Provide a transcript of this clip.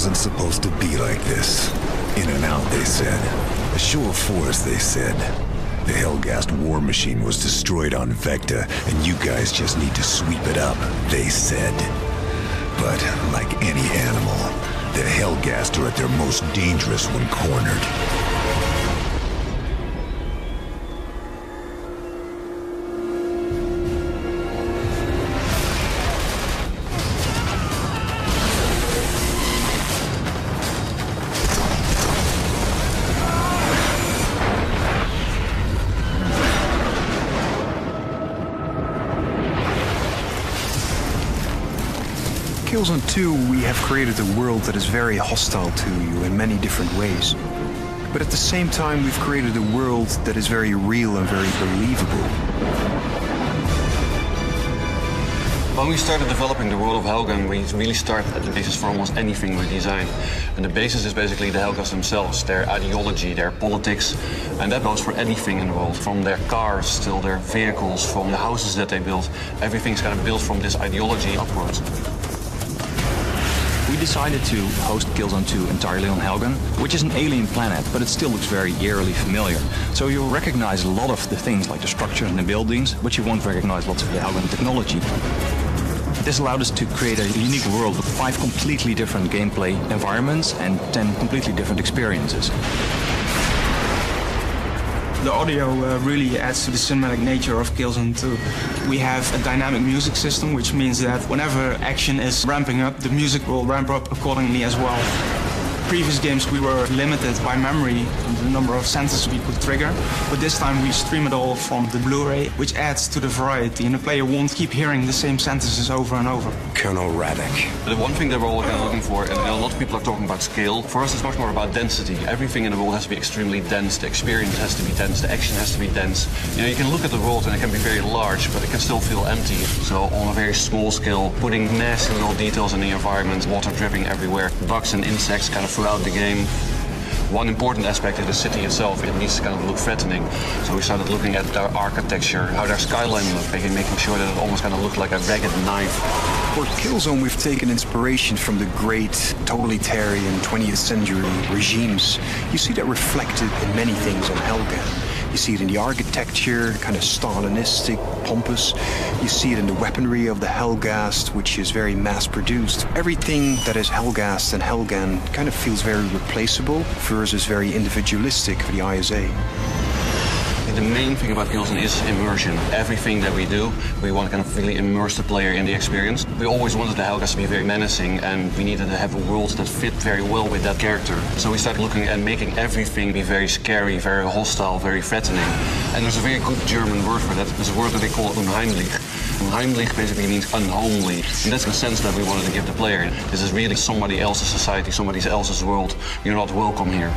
wasn't supposed to be like this. In and out, they said. A show of force, they said. The Hellgast war machine was destroyed on Vecta, and you guys just need to sweep it up, they said. But, like any animal, the Hellgast are at their most dangerous when cornered. Killzone 2, we have created a world that is very hostile to you in many different ways. But at the same time, we've created a world that is very real and very believable. When we started developing the world of Helgen, we really started at the basis for almost anything we design. And the basis is basically the Helgas themselves, their ideology, their politics, and that goes for anything in the world, from their cars till their vehicles, from the houses that they build. Everything's kind of built from this ideology upwards. We decided to host Killzone 2 entirely on Helgen, which is an alien planet, but it still looks very eerily familiar. So you'll recognize a lot of the things like the structures and the buildings, but you won't recognize lots of the Helgen technology. This allowed us to create a unique world with 5 completely different gameplay environments and 10 completely different experiences. The audio really adds to the cinematic nature of Killzone 2. We have a dynamic music system, which means that whenever action is ramping up, the music will ramp up accordingly as well. Previous games we were limited by memory and the number of sentences we could trigger, but this time we stream it all from the Blu-ray, which adds to the variety, and the player won't keep hearing the same sentences over and over. Colonel Radek. The one thing that we're all kind of looking for, and a lot of people are talking about scale, for us it's much more about density. Everything in the world has to be extremely dense, the experience has to be dense, the action has to be dense. You know, you can look at the world and it can be very large, but it can still feel empty. So on a very small scale, putting nasty little details in the environment, water dripping everywhere, bugs and insects kind of throughout the game. One important aspect is the city itself. It needs to kind of look threatening. So we started looking at their architecture, how their skyline looked, making sure that it almost kind of looked like a ragged knife. For Killzone, we've taken inspiration from the great totalitarian 20th century regimes. You see that reflected in many things on Helgen. You see it in the architecture, kind of Stalinistic, pompous. You see it in the weaponry of the Hellgast, which is very mass-produced. Everything that is Hellgast and Helgen kind of feels very replaceable versus very individualistic for the ISA. The main thing about Killzone is immersion. Everything that we do, we want to kind of really immerse the player in the experience. We always wanted the Hellgast to be very menacing, and we needed to have a world that fit very well with that character. So we started looking at making everything be very scary, very hostile, very threatening. And there's a very good German word for that. There's a word that they call unheimlich. Unheimlich basically means unhomely. And that's the sense that we wanted to give the player. This is really somebody else's society, somebody else's world. You're not welcome here.